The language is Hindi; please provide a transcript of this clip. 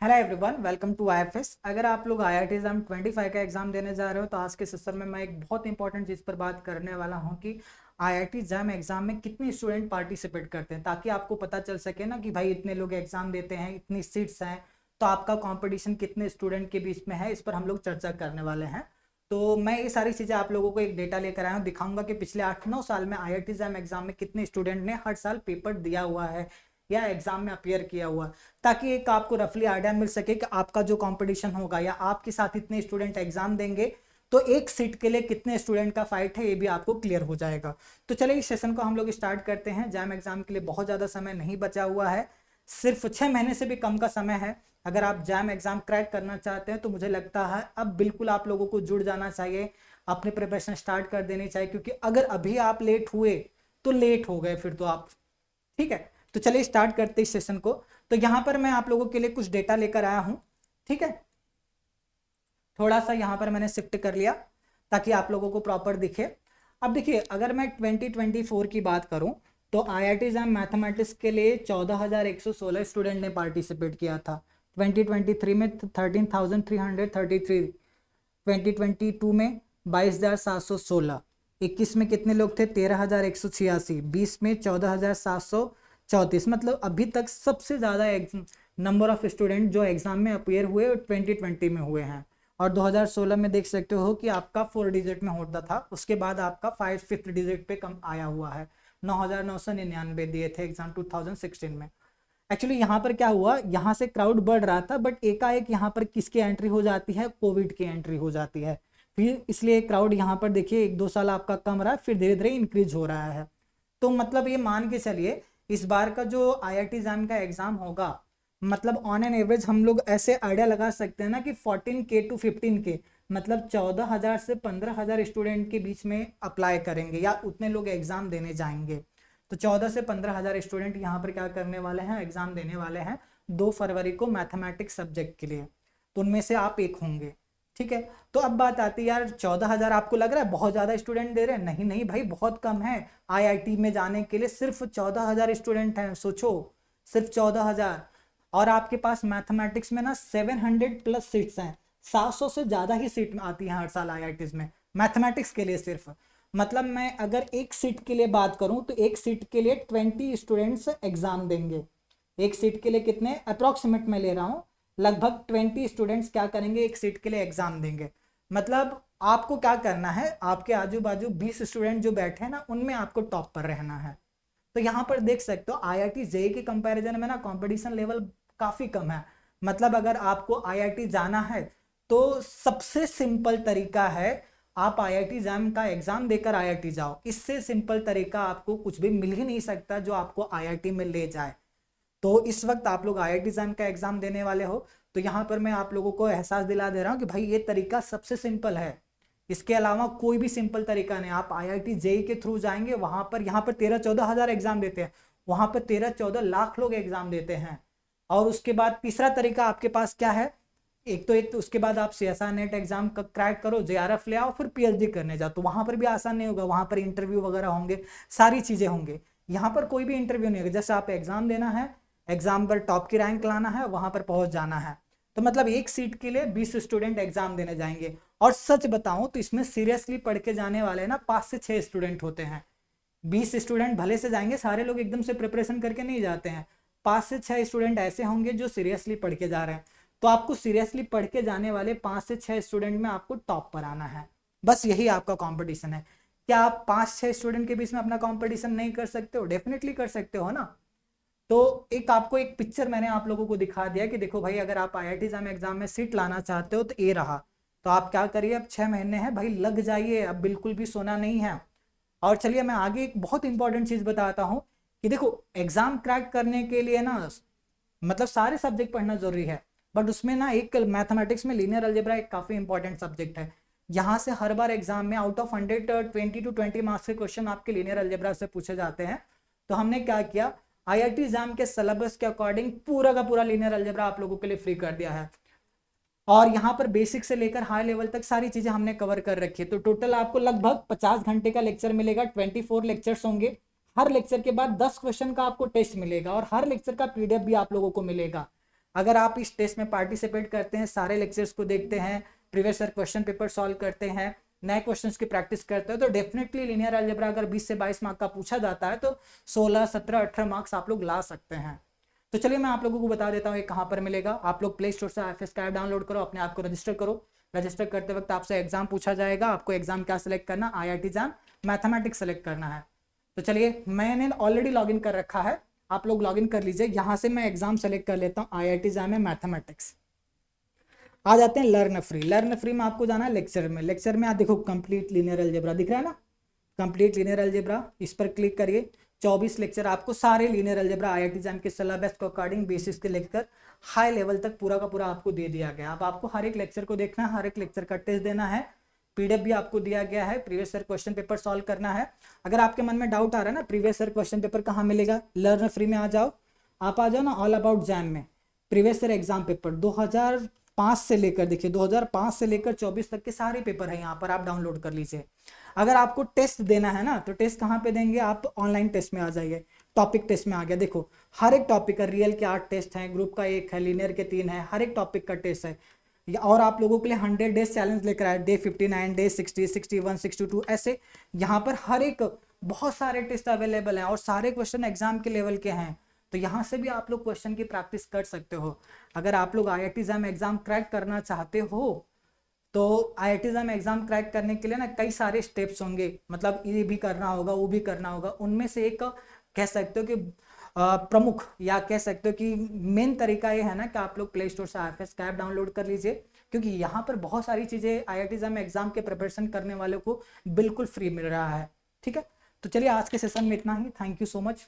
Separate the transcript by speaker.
Speaker 1: Hello everyone, welcome to IFS. अगर आप लोग आईआईटी एग्जाम 25 का एग्जाम देने जा रहे हो तो आज के सेशन में मैं एक बहुत इंपॉर्टेंट चीज़ पर बात करने वाला हूं कि आईआईटी एग्जाम में कितने स्टूडेंट पार्टिसिपेट करते हैं, ताकि आपको पता चल सके ना कि भाई इतने लोग एग्जाम देते हैं, इतनी सीट्स हैं, तो आपका कंपटीशन कितने स्टूडेंट के बीच में है, इस पर हम लोग चर्चा करने वाले हैं। तो मैं ये सारी चीज़ें आप लोगों को एक डेटा लेकर आया हूँ, दिखाऊंगा कि पिछले 8-9 साल में आईआईटी एग्जाम में कितने स्टूडेंट ने हर साल पेपर दिया हुआ है या एग्जाम में अपियर किया हुआ, ताकि एक आपको रफली आइडिया मिल सके कि आपका जो कंपटीशन होगा या आपके साथ इतने स्टूडेंट एग्जाम देंगे तो एक सीट के लिए कितने स्टूडेंट का फाइट है, ये भी आपको क्लियर हो जाएगा। तो चलिए इस सेशन को हम लोग स्टार्ट करते हैं। जैम एग्जाम के लिए बहुत ज़्यादा समय नहीं बचा हुआ है, सिर्फ 6 महीने से भी कम का समय है। अगर आप जैम एग्जाम क्रैक करना चाहते हैं तो मुझे लगता है अब बिल्कुल आप लोगों को जुड़ जाना चाहिए, अपनी प्रिपरेशन स्टार्ट कर देनी चाहिए, क्योंकि अगर अभी आप लेट हुए तो लेट हो गए फिर तो आप। ठीक है, तो चलिए स्टार्ट करते हैं इस सेशन को। तो यहां पर मैं आप लोगों के लिए कुछ डेटा लेकर आया हूं। ठीक है, थोड़ा सा यहां पर मैंने शिफ्ट कर लिया ताकि आप लोगों को प्रॉपर दिखे। अब देखिए, अगर मैं 2024 की बात करूं तो आईआईटी एग्जाम मैथमेटिक्स के लिए 14,116 स्टूडेंट ने पार्टिसिपेट किया था। 2023 में 13,333, 2022 में 22,716, 21 में कितने लोग थे 13,186, 20 में 14,734। मतलब अभी तक सबसे ज़्यादा नंबर ऑफ स्टूडेंट जो एग्जाम में अपियर हुए 2020 में हुए हैं। और 2016 में देख सकते हो कि आपका 4 डिजिट में होता था, उसके बाद आपका 5th डिजिट पे कम आया हुआ है। 9,999 दिए थे एग्जाम 2016 में। एक्चुअली यहाँ पर क्या हुआ, यहाँ से क्राउड बढ़ रहा था, बट एकाएक यहाँ पर किसकी एंट्री हो जाती है, कोविड की एंट्री हो जाती है। फिर इसलिए क्राउड यहाँ पर देखिए 1-2 साल आपका कम रहा, फिर धीरे धीरे इंक्रीज हो रहा है। तो मतलब ये मान के चलिए इस बार का जो आईआईटी एग्जाम का एग्जाम होगा, मतलब ऑन एन एवरेज हम लोग ऐसे आइडिया लगा सकते हैं ना कि 14K to 15K, मतलब 14,000 से 15,000 स्टूडेंट के बीच में अप्लाई करेंगे या उतने लोग एग्जाम देने जाएंगे। तो 14 से 15,000 स्टूडेंट यहाँ पर क्या करने वाले हैं, एग्जाम देने वाले हैं 2 फरवरी को मैथमेटिक्स सब्जेक्ट के लिए। तो उनमें से आप एक होंगे। ठीक है, तो अब बात आती है यार 14,000 आपको लग रहा है बहुत ज्यादा स्टूडेंट दे रहे हैं? नहीं नहीं भाई, बहुत कम है। आईआईटी में जाने के लिए सिर्फ 14,000 स्टूडेंट हैं, सोचो, सिर्फ 14,000। और आपके पास मैथमेटिक्स में ना 700 प्लस सीट्स हैं, 700 से ज्यादा ही सीट में आती हैं हर साल आईआईटीज में मैथमेटिक्स के लिए सिर्फ। मतलब मैं अगर एक सीट के लिए बात करूं तो एक सीट के लिए 20 स्टूडेंट्स एग्जाम देंगे। एक सीट के लिए कितने, अप्रोक्सीमेट में ले रहा हूं, लगभग 20 स्टूडेंट्स क्या करेंगे, एक सीट के लिए एग्जाम देंगे। मतलब आपको क्या करना है, आपके आजू बाजू 20 स्टूडेंट जो बैठे हैं ना, उनमें आपको टॉप पर रहना है। तो यहाँ पर देख सकते हो आईआईटी जेई के कंपैरिजन में ना कंपटीशन लेवल काफी कम है। मतलब अगर आपको आईआईटी जाना है तो सबसे सिंपल तरीका है, आप आईआईटी एग्जाम का एग्जाम देकर आईआईटी जाओ। इससे सिंपल तरीका आपको कुछ भी मिल ही नहीं सकता जो आपको आईआईटी में ले जाए। तो इस वक्त आप लोग आईआईटी एग्जाम का एग्जाम देने वाले हो, तो यहाँ पर मैं आप लोगों को एहसास दिला दे रहा हूँ कि भाई ये तरीका सबसे सिंपल है। इसके अलावा कोई भी सिंपल तरीका नहीं। आप आईआईटी जेई के थ्रू जाएंगे, वहां पर यहाँ पर 13-14 हजार एग्जाम देते हैं, वहां पर 13-14 लाख लोग एग्जाम देते हैं। और उसके बाद तीसरा तरीका आपके पास क्या है, एक तो उसके बाद आप सीएसआई नेट एग्जाम का क्रैक करो, जेआरएफ ले आओ, फिर पीएचडी करने जाओ। तो वहां पर भी आसान नहीं होगा, वहां पर इंटरव्यू वगैरह होंगे, सारी चीजें होंगे। यहाँ पर कोई भी इंटरव्यू नहीं होगा, जैसे आप एग्जाम देना है, एग्जाम पर टॉप की रैंक लाना है, वहां पर पहुंच जाना है। तो मतलब एक सीट के लिए 20 स्टूडेंट एग्जाम देने जाएंगे। और सच बताऊं तो इसमें सीरियसली पढ़ के जाने वाले ना 5 से 6 स्टूडेंट होते हैं। 20 स्टूडेंट भले से जाएंगे, सारे लोग एकदम से प्रिपरेशन करके नहीं जाते हैं। 5 से 6 स्टूडेंट ऐसे होंगे जो सीरियसली पढ़ के जा रहे हैं। तो आपको सीरियसली पढ़ के जाने वाले 5 से 6 स्टूडेंट में आपको टॉप पर आना है। बस यही आपका कंपटीशन है। क्या आप 5-6 स्टूडेंट के बीच में अपना कंपटीशन नहीं कर सकते हो? डेफिनेटली कर सकते हो ना। तो एक आपको एक पिक्चर मैंने आप लोगों को दिखा दिया कि देखो भाई, अगर आप आईआईटी एग्जाम में सीट लाना चाहते हो तो ये रहा। तो आप क्या करिए, अब 6 महीने हैं भाई, लग जाइए, अब बिल्कुल भी सोना नहीं है। और चलिए मैं आगे एक बहुत इंपॉर्टेंट चीज बताता हूँ कि देखो, एग्जाम क्रैक करने के लिए ना मतलब सारे सब्जेक्ट पढ़ना जरूरी है, बट उसमें ना एक मैथमेटिक्स में लीनियर अलजेब्रा एक काफी इंपॉर्टेंट सब्जेक्ट है। यहाँ से हर बार एग्जाम में आउट ऑफ 100 20 to 20 मार्क्स के क्वेश्चन आपके लीनियर अलजेब्रा से पूछे जाते हैं। तो हमने क्या किया, आईआईटी एग्जाम के सिलेबस के अकॉर्डिंग पूरा का पूरा लीनियर अलजेब्रा आप लोगों के लिए फ्री कर दिया है। और यहाँ पर बेसिक से लेकर हाई लेवल तक सारी चीजें हमने कवर कर रखी है। तो टोटल आपको लगभग 50 घंटे का लेक्चर मिलेगा, 24 लेक्चर्स होंगे। हर लेक्चर के बाद 10 क्वेश्चन का आपको टेस्ट मिलेगा और हर लेक्चर का पीडीएफ भी आप लोगों को मिलेगा। अगर आप इस टेस्ट में पार्टिसिपेट करते हैं, सारे लेक्चर्स को देखते हैं, previous year question paper solve करते हैं, नए क्वेश्चंस की प्रैक्टिस करते हैं, तो डेफिनेटली लीनियर अलजेब्रा अगर 20 से 22 मार्क का पूछा जाता है तो 16, 17, 18 मार्क्स आप लोग ला सकते हैं। तो चलिए मैं आप लोगों को बता देता हूँ ये कहाँ पर मिलेगा। आप लोग प्ले स्टोर से IFS का ऐप डाउनलोड करो, अपने आप को रजिस्टर करो। रजिस्टर करते वक्त आपसे एग्जाम पूछा जाएगा, आपको एग्जाम क्या सिलेक्ट करना, IIT जैम मैथमेटिक्स सेलेक्ट करना है। तो चलिए मैंने ऑलरेडी लॉगिन कर रखा है, आप लोग लॉगिन कर लीजिए। यहाँ से मैं एग्जाम सेलेक्ट कर लेता हूँ, IIT जैम में मैथमेटिक्स। आ जाते हैं लर्न फ्री। लर्न फ्री में आपको जाना है लेक्चर में। लेक्चर में आप देखो कंप्लीट लीनियर अलजेब्रा दिख रहा है ना, कंप्लीट लीनियर अलजेब्रा, इस पर क्लिक करिए। 24 लेक्चर आपको सारे लीनियर अलजेब्रा IIT एग्जाम के सिलेबस को अकॉर्डिंग बेसिस के लेकर हाई लेवल तक पूरा का पूरा आपको दे दिया गया। अब आपको हर एक लेक्चर को देखना है, हर एक लेक्चर का टेस्ट देना है, PDF भी आपको दिया गया है, previous year question paper solve करना है। अगर आपके मन में डाउट आ रहा है ना प्रीवियस ईयर क्वेश्चन पेपर कहाँ मिलेगा, लर्न फ्री में आ जाओ, आप आ जाओ ना ऑल अबाउट जैम में। प्रीवियस ईयर एग्जाम पेपर 2005 से लेकर, देखिए 2005 से लेकर 24 तक के सारे पेपर है यहाँ पर, आप डाउनलोड कर लीजिए। अगर आपको टेस्ट देना है ना तो टेस्ट कहाँ पे देंगे, आप ऑनलाइन टेस्ट में आ जाइए। टॉपिक टेस्ट में आ गया, देखो हर एक टॉपिक का, रियल के 8 टेस्ट हैं, ग्रुप का 1 है, लीनियर के 3 है, हर एक टॉपिक का टेस्ट है। और आप लोगों के लिए 100 डेज चैलेंज लेकर आए, डे 59, डे 60, 61, 62, ऐसे यहाँ पर हर एक बहुत सारे टेस्ट अवेलेबल हैं और सारे क्वेश्चन एग्जाम के लेवल के हैं। तो यहाँ से भी आप लोग क्वेश्चन की प्रैक्टिस कर सकते हो। अगर आप लोग IIT जैम एग्जाम क्रैक करना चाहते हो तो IIT जैम एग्जाम क्रैक करने के लिए ना कई सारे स्टेप्स होंगे, मतलब ये भी करना होगा, वो भी करना होगा। उनमें से एक कह सकते हो कि प्रमुख, या कह सकते हो कि मेन तरीका ये है ना कि आप लोग प्ले स्टोर से IFS का ऐप डाउनलोड कर लीजिए, क्योंकि यहाँ पर बहुत सारी चीजें IIT जैम एग्जाम के प्रिपरेशन करने वालों को बिल्कुल फ्री मिल रहा है। ठीक है, तो चलिए आज के सेशन में इतना ही। Thank you so much.